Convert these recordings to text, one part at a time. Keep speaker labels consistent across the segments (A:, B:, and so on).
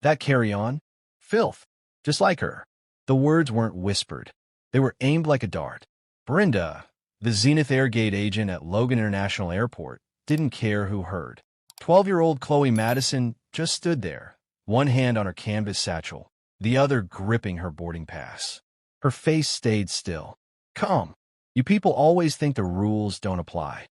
A: That carry-on? Filth. Just like her. The words weren't whispered. They were aimed like a dart. Brenda, the Zenith Airgate agent at Logan International Airport, didn't care who heard. 12-year-old Chloe Madison just stood there, one hand on her canvas satchel, the other gripping her boarding pass. Her face stayed still. Come. You people always think the rules don't apply.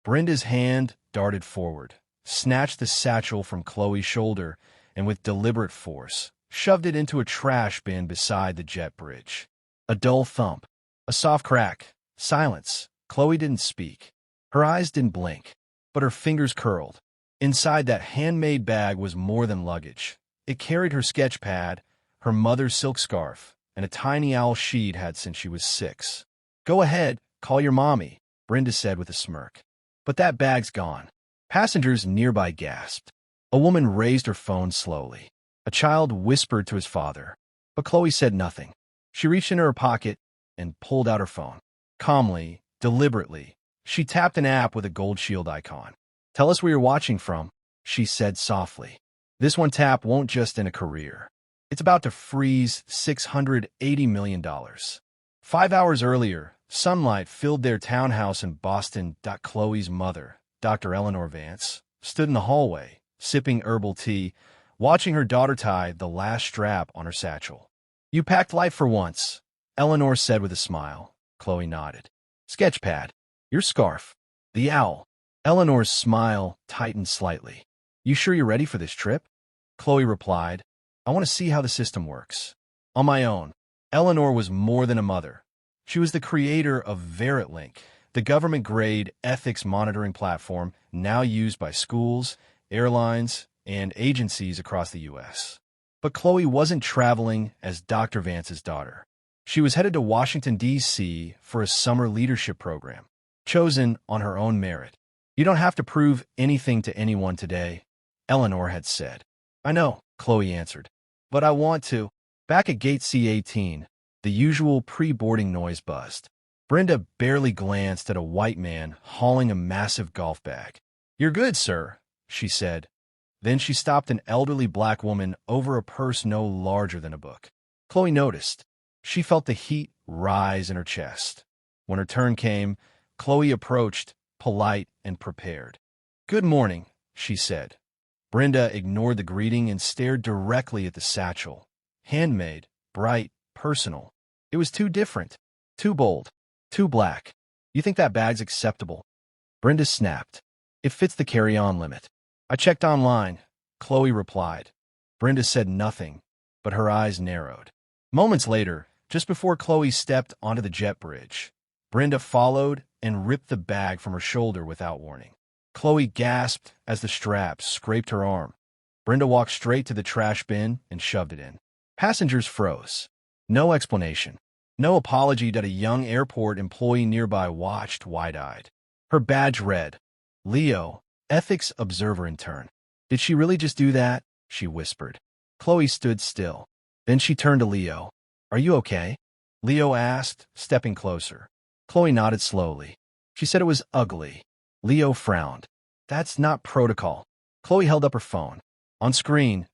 A: Brenda's hand darted forward, snatched the satchel from Chloe's shoulder, and with deliberate force, shoved it into a trash bin beside the jet bridge. A dull thump. A soft crack. Silence. Chloe didn't speak. Her eyes didn't blink, but her fingers curled. Inside that handmade bag was more than luggage. It carried her sketch pad, her mother's silk scarf, and a tiny owl she'd had since she was 6. Go ahead, call your mommy, Brenda said with a smirk. But that bag's gone. Passengers nearby gasped. A woman raised her phone slowly. A child whispered to his father, but Chloe said nothing. She reached into her pocket and pulled out her phone. Calmly, deliberately, she tapped an app with a gold shield icon. Tell us where you're watching from, she said softly. This one tap won't just end a career. It's about to freeze $680 million. 5 hours earlier, sunlight filled their townhouse in Boston. Chloe's mother, Dr. Eleanor Vance, stood in the hallway, sipping herbal tea, watching her daughter tie the last strap on her satchel. You packed light for once, Eleanor said with a smile. Chloe nodded. Sketchpad. Your scarf. The owl. Eleanor's smile tightened slightly. You sure you're ready for this trip? Chloe replied, I want to see how the system works. On my own. Eleanor was more than a mother. She was the creator of VeritLink, the government-grade ethics monitoring platform now used by schools, airlines, and agencies across the U.S. But Chloe wasn't traveling as Dr. Vance's daughter. She was headed to Washington, D.C. for a summer leadership program, chosen on her own merit. You don't have to prove anything to anyone today, Eleanor had said. I know, Chloe answered, but I want to. Back at gate C-18, the usual pre-boarding noise buzzed. Brenda barely glanced at a white man hauling a massive golf bag. You're good, sir, she said. Then she stopped an elderly black woman over a purse no larger than a book. Chloe noticed. She felt the heat rise in her chest. When her turn came, Chloe approached, polite and prepared. Good morning, she said. Brenda ignored the greeting and stared directly at the satchel. Handmade, bright, personal. It was too different, too bold, too black. You think that bag's acceptable? Brenda snapped. It fits the carry-on limit. I checked online, Chloe replied. Brenda said nothing, but her eyes narrowed. Moments later, just before Chloe stepped onto the jet bridge, Brenda followed and ripped the bag from her shoulder without warning. Chloe gasped as the straps scraped her arm. Brenda walked straight to the trash bin and shoved it in. Passengers froze. No explanation. No apology that a young airport employee nearby watched wide-eyed. Her badge read, Leo, Ethics Observer Intern. Did she really just do that? She whispered. Chloe stood still. Then she turned to Leo. Are you okay? Leo asked, stepping closer. Chloe nodded slowly. She said it was ugly. Leo frowned. That's not protocol. Chloe held up her phone. On screen,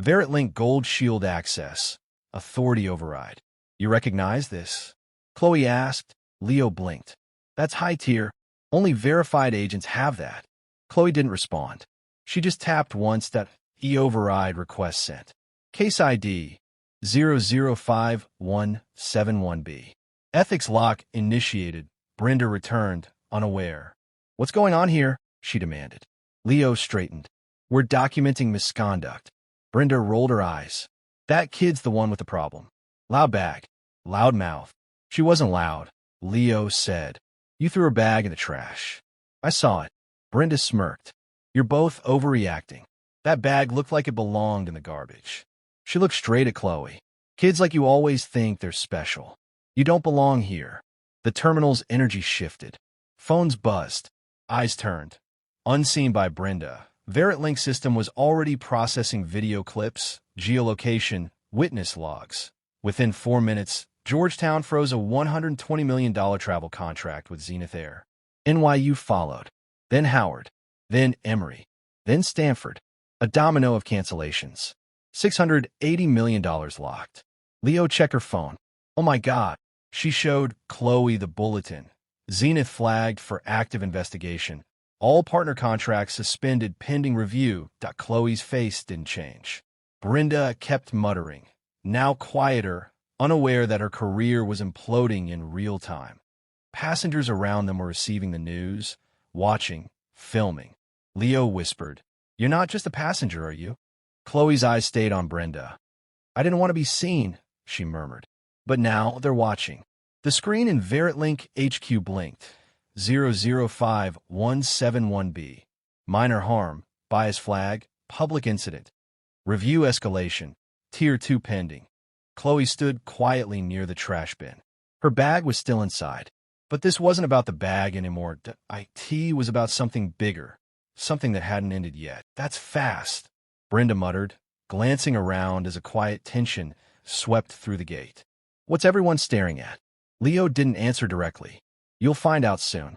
A: VeritLink Gold Shield Access. Authority override. You recognize this? Chloe asked. Leo blinked. That's high tier. Only verified agents have that. Chloe didn't respond. She just tapped once that E-override request sent. Case ID 005171B. Ethics lock initiated. Brenda returned, unaware. What's going on here? She demanded. Leo straightened. We're documenting misconduct. Brenda rolled her eyes. That kid's the one with the problem. Loud bag. Loud mouth. She wasn't loud, Leo said. You threw her bag in the trash. I saw it. Brenda smirked. You're both overreacting. That bag looked like it belonged in the garbage. She looked straight at Chloe. Kids like you always think they're special. You don't belong here. The terminal's energy shifted. Phones buzzed. Eyes turned. Unseen by Brenda, VeritLink system was already processing video clips, geolocation, witness logs. Within 4 minutes, Georgetown froze a $120 million travel contract with Zenith Air. NYU followed. Then Howard. Then Emory. Then Stanford. A domino of cancellations. $680 million locked. Leo checked her phone. Oh my God. She showed Chloe the bulletin. Zenith flagged for active investigation. All partner contracts suspended pending review. Chloe's face didn't change. Brenda kept muttering, now quieter, unaware that her career was imploding in real time. Passengers around them were receiving the news, watching, filming. Leo whispered, "You're not just a passenger, are you?" Chloe's eyes stayed on Brenda. "I didn't want to be seen," she murmured. But now they're watching. The screen in Veritlink HQ blinked. 005171B. Minor harm, bias flag, public incident. Review escalation, Tier 2 pending. Chloe stood quietly near the trash bin. Her bag was still inside. But this wasn't about the bag anymore. IT was about something bigger, something that hadn't ended yet. "That's fast," Brenda muttered, glancing around as a quiet tension swept through the gate. "What's everyone staring at?" Leo didn't answer directly. "You'll find out soon."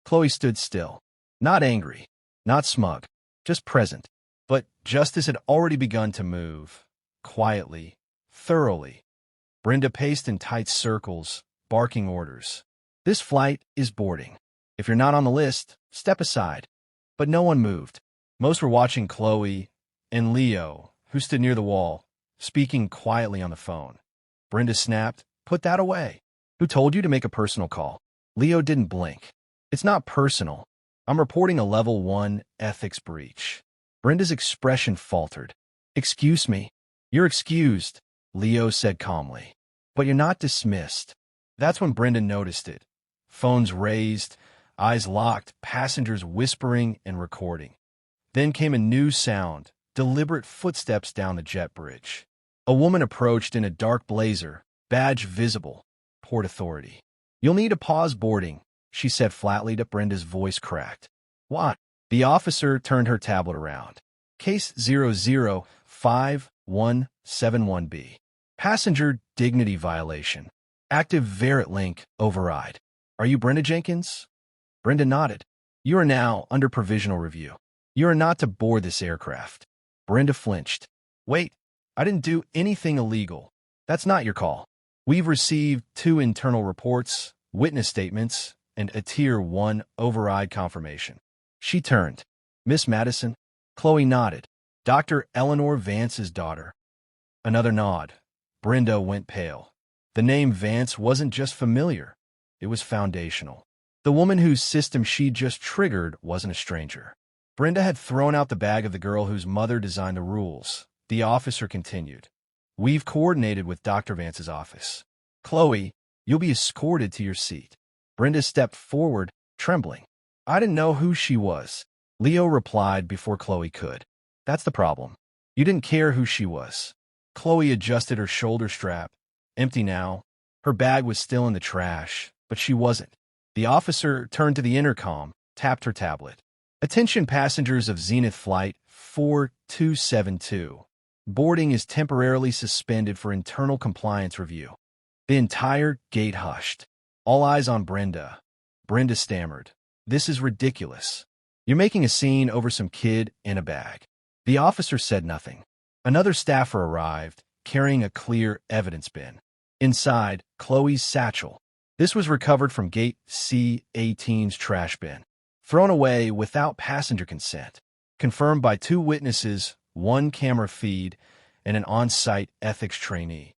A: Chloe stood still. Not angry, not smug, just present. But justice had already begun to move. Quietly, thoroughly. Brenda paced in tight circles, barking orders. "This flight is boarding. If you're not on the list, step aside." But no one moved. Most were watching Chloe and Leo, who stood near the wall, speaking quietly on the phone. Brenda snapped, "Put that away. Who told you to make a personal call?" Leo didn't blink. "It's not personal. I'm reporting a level 1 ethics breach." Brenda's expression faltered. "Excuse me." "You're excused," Leo said calmly. "But you're not dismissed." That's when Brenda noticed it. Phones raised, eyes locked, passengers whispering and recording. Then came a new sound, deliberate footsteps down the jet bridge. A woman approached in a dark blazer, badge visible. Port Authority. "You'll need to pause boarding," she said flatly. Brenda's voice cracked. "What?" The officer turned her tablet around. "Case 005171B. Passenger dignity violation. Active Veritlink override. Are you Brenda Jenkins?" Brenda nodded. "You are now under provisional review. You are not to board this aircraft." Brenda flinched. "Wait, I didn't do anything illegal. That's not your call. We've received 2 internal reports, witness statements, and a Tier 1 override confirmation." She turned. "Miss Madison?" Chloe nodded. "Dr. Eleanor Vance's daughter." Another nod. Brenda went pale. The name Vance wasn't just familiar. It was foundational. The woman whose system she just triggered wasn't a stranger. Brenda had thrown out the bag of the girl whose mother designed the rules. The officer continued. "We've coordinated with Dr. Vance's office. Chloe, you'll be escorted to your seat." Brenda stepped forward, trembling. "I didn't know who she was," Leo replied before Chloe could. "That's the problem. You didn't care who she was." Chloe adjusted her shoulder strap. Empty now. Her bag was still in the trash, but she wasn't. The officer turned to the intercom, tapped her tablet. "Attention passengers of Zenith Flight 4272. Boarding is temporarily suspended for internal compliance review." The entire gate hushed. All eyes on Brenda. Brenda stammered. "This is ridiculous. You're making a scene over some kid in a bag." The officer said nothing. Another staffer arrived, carrying a clear evidence bin. Inside, Chloe's satchel. This was recovered from Gate C-18's trash bin. Thrown away without passenger consent. Confirmed by 2 witnesses, 1 camera feed, and an on-site ethics trainee.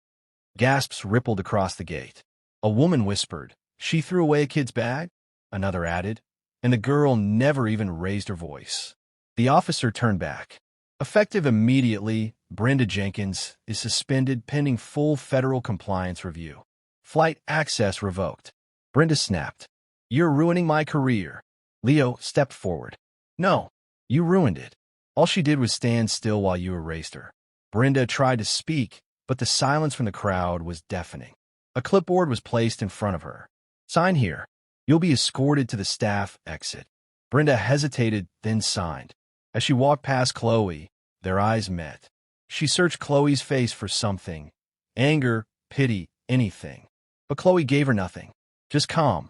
A: Gasps rippled across the gate. A woman whispered, "She threw away a kid's bag?" Another added, and the girl never even raised her voice. The officer turned back. "Effective immediately, Brenda Jenkins is suspended pending full federal compliance review. Flight access revoked." Brenda snapped. "You're ruining my career." Leo stepped forward. "No, you ruined it. All she did was stand still while you erased her." Brenda tried to speak, but the silence from the crowd was deafening. A clipboard was placed in front of her. "Sign here. You'll be escorted to the staff exit." Brenda hesitated, then signed. As she walked past Chloe, their eyes met. She searched Chloe's face for something. Anger, pity, anything. But Chloe gave her nothing. Just calm.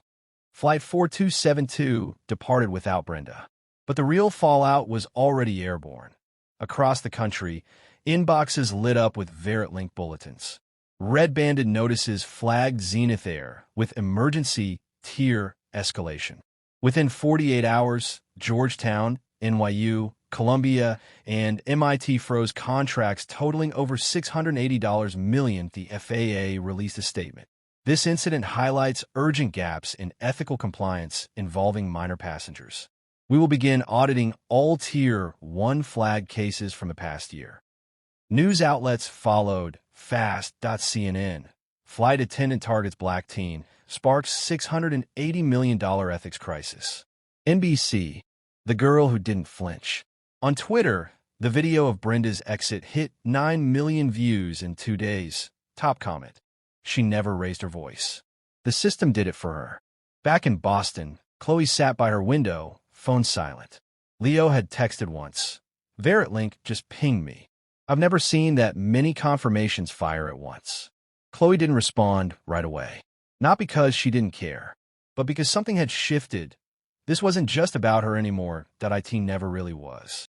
A: Flight 4272 departed without Brenda. But the real fallout was already airborne. Across the country, Inboxes lit up with Link bulletins. Red banded notices flagged Zenith Air with emergency tier escalation. Within 48 hours, Georgetown, NYU, Columbia, and MIT froze contracts totaling over $680 million, the FAA released a statement. This incident highlights urgent gaps in ethical compliance involving minor passengers. We will begin auditing all Tier 1 flag cases from the past year. News outlets followed. Fast.CNN. Flight attendant targets black teen, sparks $680 million ethics crisis. NBC. The girl who didn't flinch. On Twitter, the video of Brenda's exit hit 9 million views in 2 days. Top comment. She never raised her voice. The system did it for her. Back in Boston, Chloe sat by her window, phone silent. Leo had texted once. Link just pinged me. I've never seen that many confirmations fire at once. Chloe didn't respond right away. Not because she didn't care, but because something had shifted. This wasn't just about her anymore, that IT never really was.